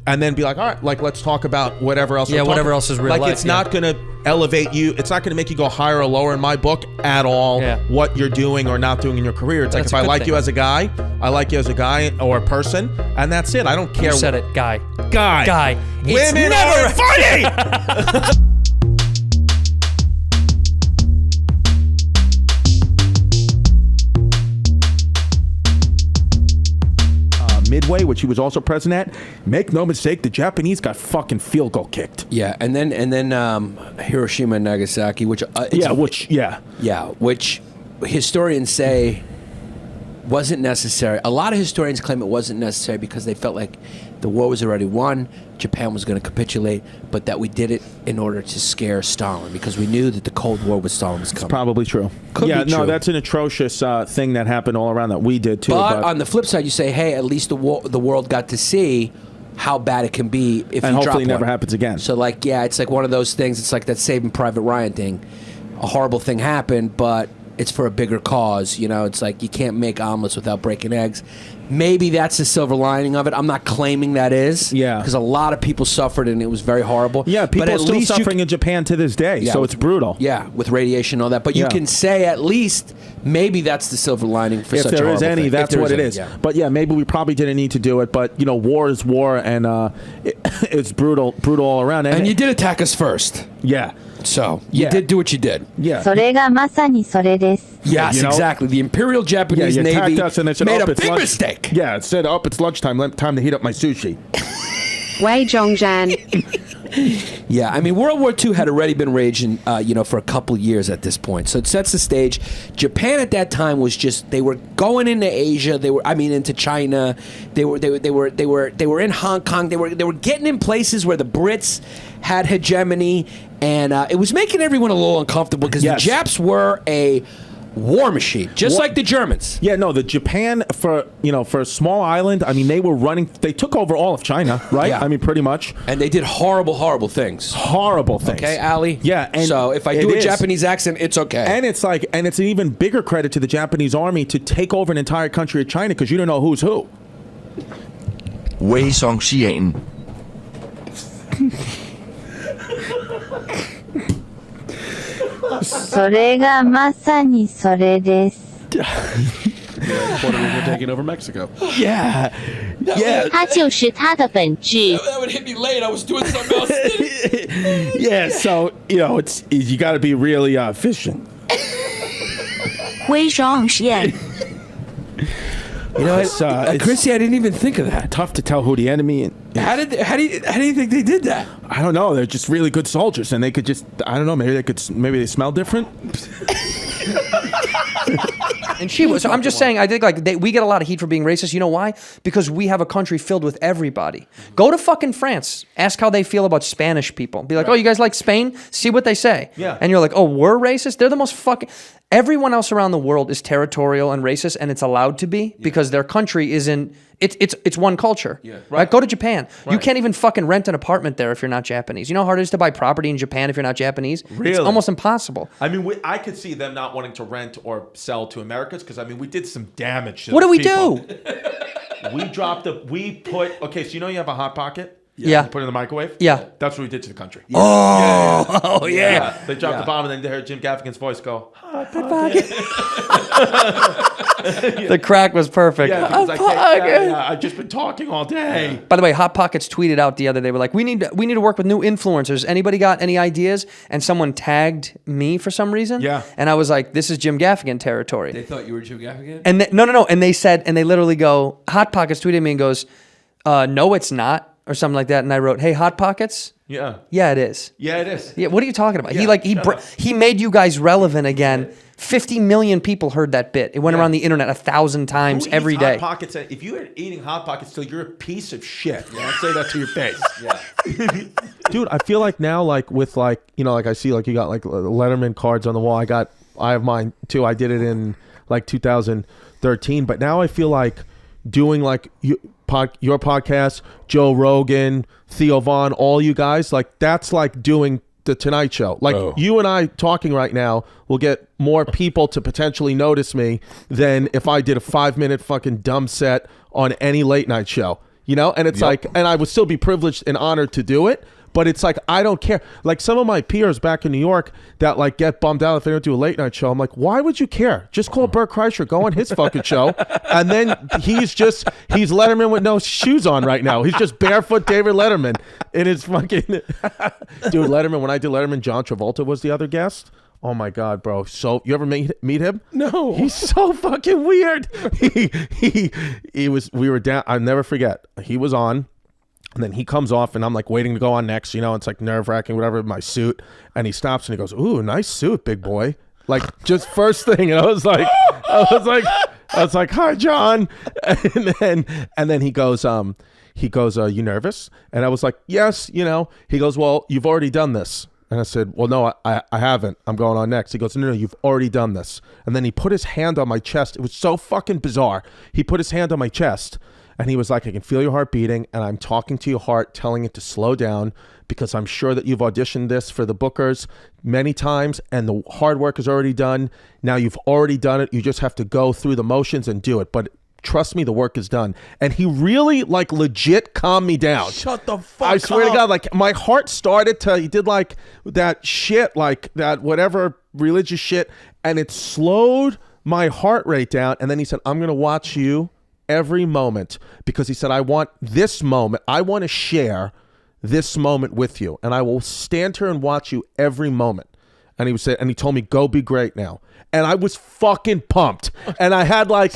and then be like, all right, like let's talk about whatever else. Yeah, whatever else is real life. Like it's not going to elevate you. It's not going to make you go higher or lower in my book at all. Yeah. What you're doing or not doing in your career. It's like if I like you as a guy, I like you as a guy or a person, and that's it. I don't care. You said it, guy. Women never are funny. Midway, which he was also present at. Make no mistake, the Japanese got fucking field goal kicked. Yeah, and then Hiroshima and Nagasaki, which which historians say wasn't necessary. A lot of historians claim it wasn't necessary because they felt like the war was already won, Japan was going to capitulate, but that we did it in order to scare Stalin because we knew that the Cold War with Stalin was coming. It's probably true. Could be true. That's an atrocious thing that happened all around that we did too. But on the flip side, you say, hey, at least the world got to see how bad it can be if you drop one. And hopefully it never happens again. So like, yeah, it's like one of those things. It's like that Saving Private Ryan thing. A horrible thing happened, but it's for a bigger cause. You know, it's like you can't make omelets without breaking eggs. Maybe that's the silver lining of it. I'm not claiming that is. Yeah. Because a lot of people suffered and it was very horrible. Yeah, people are still suffering in Japan to this day, so it's brutal. Yeah, with radiation and all that. But you can say at least maybe that's the silver lining for such a horrible thing. If there is any, that's what it is. Yeah. But yeah, maybe we probably didn't need to do it. But, you know, war is war, and it's brutal all around. And you did attack us first. Yeah. So, you did do what you did. Yeah. それがまさにそれです。 Yes, exactly. The Imperial Japanese Navy us and they said, made a it's big lunch. mistake. Yeah, it said, it's lunchtime. Time to heat up my sushi. Wei Zhongzhan. Yeah, I mean, World War II had already been raging, for a couple years at this point. So it sets the stage. Japan at that time was they were going into Asia. Into China. They were in Hong Kong. They were getting in places where the Brits had hegemony, and it was making everyone a little uncomfortable because the Japs were a war machine, just like the Germans. Yeah, no, the Japan for a small island. I mean, they took over all of China, right? Yeah. I mean, pretty much. And they did horrible things. Horrible things. Okay, Ali. Yeah, and so if I do a Japanese accent, it's okay. And it's an even bigger credit to the Japanese army to take over an entire country of China because you don't know who's who. 微上吸引 それがまさにそれです。 Puerto Rico taking over Mexico. Yeah. 它就是它的本质。 That would hit me late. I was doing something else. Yeah, so, you got to be really efficient. 微上实验。 Chrissy, I didn't even think of that. Tough to tell who the enemy is. How do you think they did that? I don't know. They're just really good soldiers, and they could just, I don't know, maybe they smell different. And she was. So I'm just saying. I think we get a lot of heat for being racist. You know why? Because we have a country filled with everybody. Go to fucking France. Ask how they feel about Spanish people. Be like, oh, you guys like Spain? See what they say. Yeah. And you're like, oh, we're racist. They're the most fucking. Everyone else around the world is territorial and racist, and it's allowed to be because their country isn't. It's one culture. Yeah. Right. Go to Japan. Right. You can't even fucking rent an apartment there if you're not Japanese. You know how hard it is to buy property in Japan if you're not Japanese? Really? It's almost impossimal. I mean, I could see them not wanting to rent or sell to Americans because, I mean, we did some damage to What do we people. do? We put, okay, so you have a Hot Pocket? Yeah. You put it in the microwave? Yeah. That's what we did to the country. Yeah. Oh, yeah. They dropped the bomb and then they heard Jim Gaffigan's voice go, Hot Pocket. The crack was perfect. Yeah, because I've just been talking all day. By the way, Hot Pockets tweeted out the other day, they were like, we need to work with new influencers. Anybody got any ideas? And someone tagged me for some reason. Yeah. And I was like, this is Jim Gaffigan territory. They thought you were Jim Gaffigan? And no. And they said, and they literally go, Hot Pockets tweeted me and goes, no, it's not. Or something like that, and I wrote, "Hey, Hot Pockets." Yeah. Yeah, it is. Yeah, it is. Yeah. What are you talking about? Yeah, he made you guys relevant again. 50 million people heard that bit. It went around the internet 1,000 times every day. Hot Pockets? If you're eating Hot Pockets still, you're a piece of shit. Yeah, I'll say that to your face. Yeah. Dude, I feel like now, I see you got Letterman cards on the wall. I have mine too. I did it in 2013, but now I feel like doing your podcast, Joe Rogan, Theo Vaughn, all you guys, that's like doing the Tonight Show. You and I talking right now will get more people to potentially notice me than if I did a 5-minute fucking dumb set on any late night show. you know, and it's like, and I would still be privileged and honored to do it. But it's like, I don't care. Like some of my peers back in New York that like get bummed out if they don't do a late night show. I'm like, why would you care? Just call Bert Kreischer, go on his fucking show. And then he's Letterman with no shoes on right now. He's just barefoot David Letterman in his fucking, dude, Letterman, when I did Letterman, John Travolta was the other guest. Oh my God, bro. So you ever meet him? No. He's so fucking weird. We were down. I'll never forget. He was on. And then he comes off and I'm like waiting to go on next, you know, it's like nerve wracking, whatever, my suit. And he stops and he goes, ooh, nice suit, big boy. Like just first thing. And I was like, hi, John. And then he goes, you nervous? And I was like, yes, you know. He goes, well, you've already done this. And I said, well, no, I haven't. I'm going on next. He goes, no, you've already done this. And then he put his hand on my chest. It was so fucking bizarre. He put his hand on my chest. And he was like, I can feel your heart beating, and I'm talking to your heart, telling it to slow down, because I'm sure that you've auditioned this for the bookers many times, and the hard work is already done. Now you've already done it. You just have to go through the motions and do it. But trust me, the work is done. And he really, like, legit calmed me down. Shut the fuck up. I swear to God, like, my heart started to, he did, like, that shit, like, that whatever religious shit, and it slowed my heart rate down. And then he said, I'm going to watch you every moment, because he said, I want this moment. I want to share this moment with you, and I will stand here and watch you every moment. And he told me, go be great now. And I was fucking pumped. And I had like,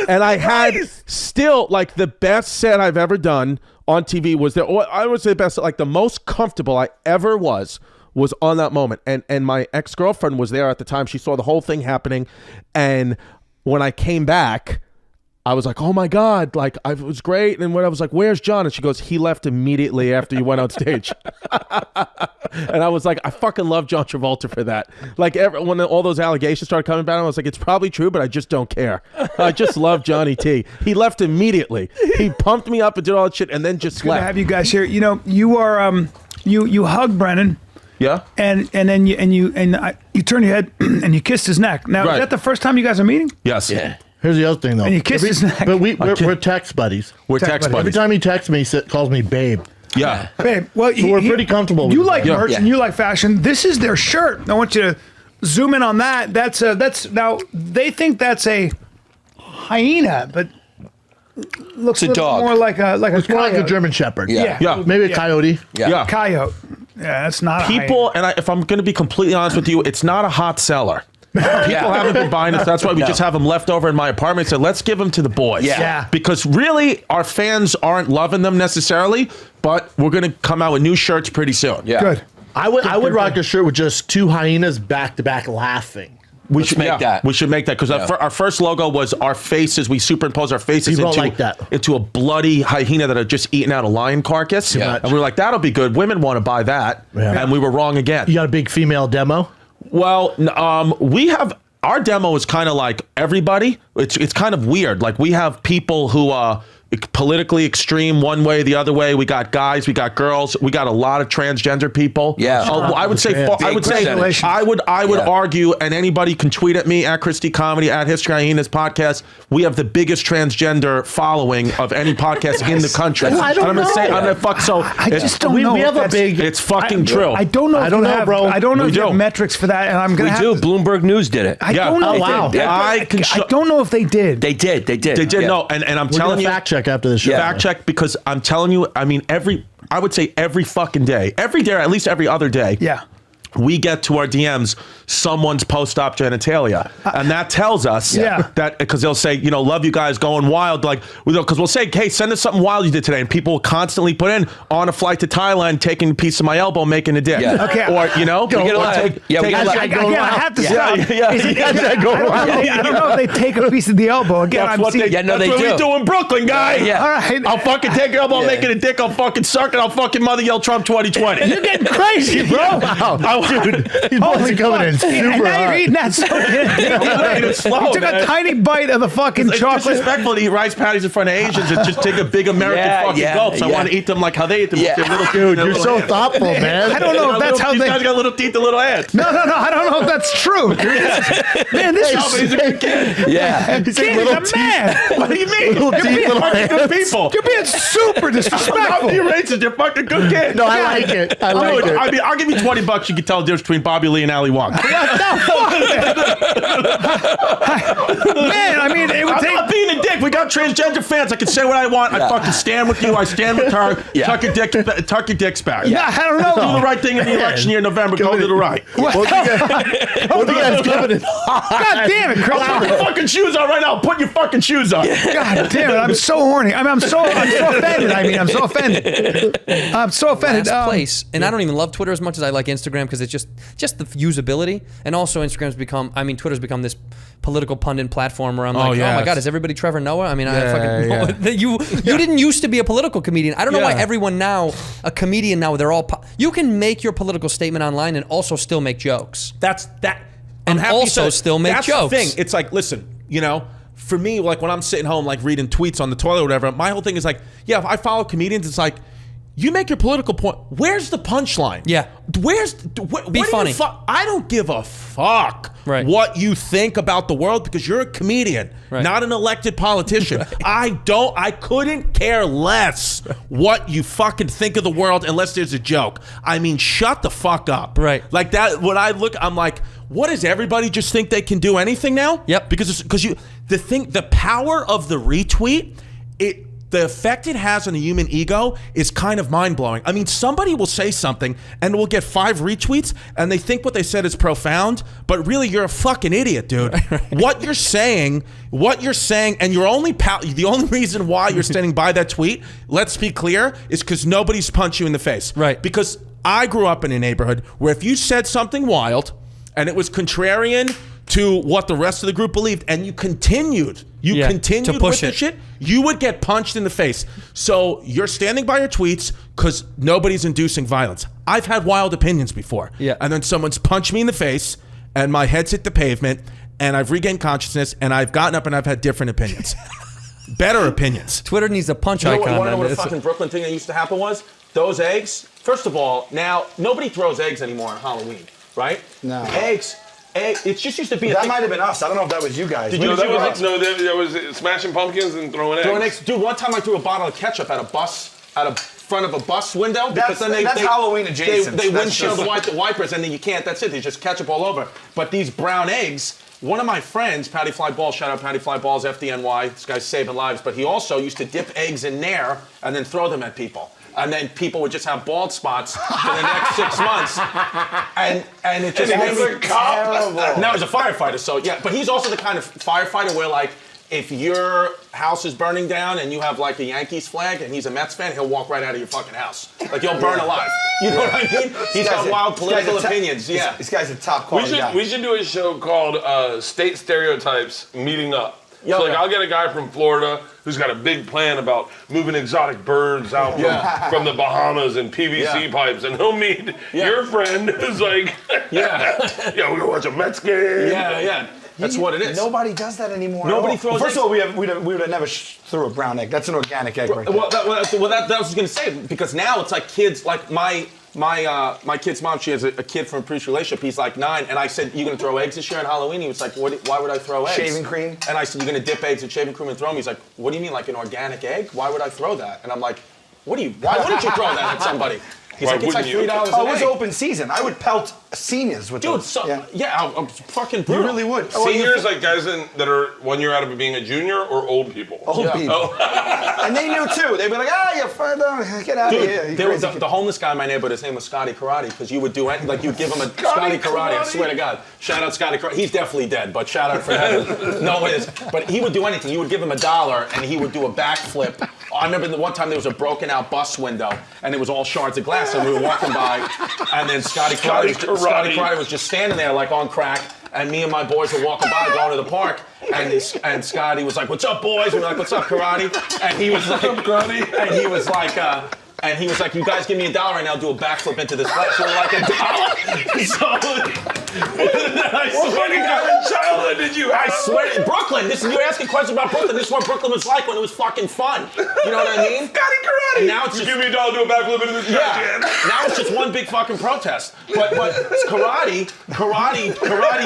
had still like the best set I've ever done on TV was there. I would say the best, like the most comfortable I ever was on that moment. And my ex-girlfriend was there at the time. She saw the whole thing happening. And when I came back, I was like, oh my God, like it was great. And when I was like, where's John? And she goes, he left immediately after you went on stage. And I was like, I fucking love John Travolta for that. Like when all those allegations started coming about him, I was like, it's probably true, but I just don't care. I just love Johnny T. He left immediately. He pumped me up and did all that shit and then just Good to left. have you guys here. You know, you are you hugged Brennan. Yeah. And then you turn your head and you kissed his neck. Now, Right. is that the first time you guys are meeting? Yes. Yeah. Here's the other thing, though. And you kissed his neck. But we're text buddies. We're text buddies. Every time he texts me, he calls me babe. Yeah. Babe, well, So we're pretty comfortable with You each like other. merch and you like fashion. This is their shirt. I want you to zoom in on that. That's now they think that's a hyena, but looks It's a little dog. more like a It's more like a coyote. German Shepherd. Yeah. Yeah. Maybe a coyote. Yeah. Coyote. Yeah, that's not a People, and if I'm going to be completely honest with you, it's not a hot seller. People haven't been buying us. That's why we just have them left over in my apartment. So let's give them to the boys. Yeah. Because really, our fans aren't loving them necessarily, but we're going to come out with new shirts pretty soon. Yeah. Good. I would rock a shirt with just two hyenas back to back laughing. We Let's make that. We should make that because our first logo was our faces. We superimposed our faces People like that. into a bloody hyena that had just eaten out a lion carcass. Yeah. And we were like, that'll be good. Women want to buy that. Yeah. And we were wrong again. You got a big female demo? Well, we have our demo is kind of like everybody. It's kind of weird. Like we have people who politically extreme one way, the other way. We got guys, we got girls, we got a lot of transgender people. Yeah. I would say Congratulations. I would argue, and anybody can tweet at me at Christy Comedy at History Hyenas podcast. We have the biggest transgender following of any podcast in the country. I don't and I'm gonna say, know. I'm gonna fuck. So I just don't know. We if have a that's- big. it's fucking true. I don't know. I if don't you know, have, bro. I don't know We if you have do. metrics for that, and I'm gonna We have do. to. Bloomberg News did it. I Yeah. don't know. Oh, if wow. They did. I don't know if they did. They did. They did. They did Yeah. no, and I'm We're telling gonna you, fact check after this show. Yeah. fact check, because I'm telling you, I mean, I would say every fucking day, or at least every other day. Yeah. We get to our DMs someone's post-op genitalia, and that tells us Yeah. that, because they'll say, love you guys, going wild, like, because we'll say, hey, send us something wild you did today, and people will constantly put in, on a flight to Thailand, taking a piece of my elbow, making a dick. Yeah. Okay. Or We get a lot of- yeah, we get a lot- I have to stop. Yeah. I don't know if they take a piece of the elbow. Again, That's I'm what seeing. Yeah, no, that's they what do. we do in Brooklyn, guy. Yeah. All right. I'll fucking take your elbow, Yeah. make it a dick, I'll fucking suck it, I'll fucking mother yell Trump 2020. You're getting crazy, bro. I Dude, he's Holy coming in fuck. super Now you're hot. eating that so slow, You took a tiny bite of the fucking It's chocolate. disrespectful to eat rice patties in front of Asians and just take a big American fucking gulp. So I want to eat them like how they eat them. Yeah. With their little, Dude, their you're little so hands. thoughtful, man. I don't know if that's how These they. guys got little teeth and little hands. No, I don't know if that's true. Man, this No, but he's a good kid. Yeah. Kid is a man. What do you mean? Little You're teeth, being little fucking good hands. people. You're being super I'm not disrespectful. being racist. You're fucking good kids. No, I like it. I like Dude, it. I mean, I'll give you $20. You can tell the difference between Bobby Lee and Ali Wong. Man, I mean, it would I'm take. not being a dick. We got transgender fans. I can say what I want. I fucking stand with you. I stand with her. Yeah. Tuck your dicks back. Yeah, I don't know. Do the right thing in the election year in November. Go to the right. Both you guys coming in hot. God damn it, Chris. Put your fucking shoes on right now. Put your fucking shoes on. God damn it, I'm so horny. I mean, I'm so offended. I'm so offended. I'm so offended. Last place, and I don't even love Twitter as much as I like Instagram because it's just the usability, and also Instagram's become. I mean, Twitter's become this political pundit platform where I'm like, oh my yes. god, is everybody Trevor Noah? I mean, I Yeah, fucking you didn't used to be a political comedian. I don't know why Yeah. everyone now, a comedian now, they're all. You can make your political statement online and also still make jokes. That's that. And I'm happy also to- still make that's jokes. The thing. It's like, listen, for me, like when I'm sitting home, like reading tweets on the toilet or whatever, my whole thing is like, yeah, if I follow comedians, it's like, you make your political point. Where's the punchline? Yeah. Be funny. I don't give a fuck Right. what you think about the world because you're a comedian, Right. not an elected politician. I couldn't care less what you fucking think of the world unless there's a joke. I mean, shut the fuck up. Right. Like that, when I look, I'm like, what does everybody just think they can do anything now? Yep. Because the power of the retweet, the effect it has on the human ego is kind of mind-blowing. I mean, somebody will say something and will get 5 retweets and they think what they said is profound, but really you're a fucking idiot, dude. What you're saying, and the only reason why you're standing by that tweet, let's be clear, is because nobody's punched you in the face. Right. Because I grew up in a neighborhood where if you said something wild and it was contrarian to what the rest of the group believed, and you continued to push with the it. shit, you would get punched in the face. So you're standing by your tweets because nobody's inducing violence. I've had wild opinions before. Yeah. And then someone's punched me in the face and my head's hit the pavement and I've regained consciousness and I've gotten up and I've had different opinions. Better opinions. Twitter needs a punch You icon. want to know man. what a It's- fucking Brooklyn thing that used to happen was? Those eggs, first of all, now nobody throws eggs anymore on Halloween, right? No. Eggs, it just used to be a That thing. might have been us. I don't know if that was you guys. Did When you- did that was- grow up? There was smashing pumpkins and throwing eggs. Throwing eggs. Dude, one time I threw a bottle of ketchup at a front of a bus window because That's Halloween adjacent. They That's windshield just- the wipers and then you can't. That's it. There's just ketchup all over. But these brown eggs. One of my friends, Patty Fly Balls, shout out Patty Fly Balls, FDNY. This guy's saving lives. But he also used to dip eggs in there and then throw them at people. And then people would just have bald spots for the next 6 months. And it just And he made was me a cop. No, he's a firefighter. So yeah, but he's also the kind of firefighter where like, if your house is burning down and you have like a Yankees flag and he's a Mets fan, he'll walk right out of your fucking house. Like you'll burn alive. You know what I mean? He's got wild political opinions. Yeah. This guy's a top quality guy. We should do a show called State Stereotypes Meeting Up. Yo, So yeah. I'll get a guy from Florida who's got a big plan about moving exotic birds out from the Bahamas and PVC pipes, and he'll meet your friend who's like, Yeah. yeah, we're gonna watch a Mets game. Yeah. That's what it is. Nobody does that anymore. Nobody at all. throws Well, first of eggs. all, we would have never threw a brown egg. That's an organic egg right there. Well, that was what I was going to say, because now it's like kids, like my kid's mom, she has a kid from a previous relationship, he's like 9, and I said, you going to throw eggs this year on Halloween? He was like, why would I throw eggs? Shaving cream? And I said, you're going to dip eggs in shaving cream and throw them? He's like, what do you mean, like an organic egg? Why would I throw that? And I'm like, why wouldn't you throw that at somebody? He's Why like, it's like wouldn't you? $3 Oh, an it was egg. open season. I would pelt seniors with Dude, those. so, yeah. yeah, I'm fucking You brutal. really would. Seniors, like guys that are 1 year out of being a junior, or old people? Old people. And they knew too. They'd be like, you further, get out of here. Dude, you there was crazy the homeless guy in my neighborhood, his name was Scotty Karate, because you would do it, like you'd give him a Scotty Karate, I swear to God. Shout out Scotty Karate. He's definitely dead, but shout out for him. No, it is. But he would do anything. You would give him $1 and he would do a backflip. I remember the one time there was a broken out bus window and it was all shards of glass, and we were walking by, and then Scotty Karate was just standing there like on crack. And me and my boys were walking by, going to the park, and Scotty was like, "What's up, boys?" And we were like, "What's up, Karate?" And he was like, And he was like, you guys give me $1 right now, I'll do a backflip into this glass. So we're like, $1? So, I swear to God, childhood did you have? I swear, Brooklyn, you're asking questions about Brooklyn. This is what Brooklyn was like when it was fucking fun. You know what I mean? Scotty Karate. And now it's you just, give me $1, do a backflip into this trash can. now it's just one big fucking protest. But karate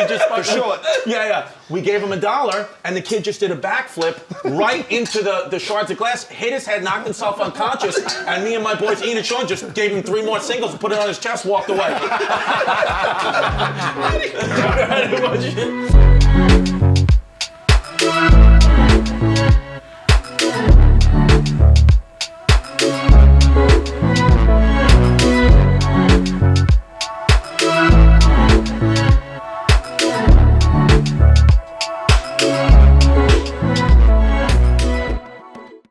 just fucking. For sure. Yeah. We gave him $1, and the kid just did a backflip right into the shards of glass, hit his head, knocked himself unconscious, and me and my boys, Ian and Sean, just gave him 3 more singles, put it on his chest, walked away.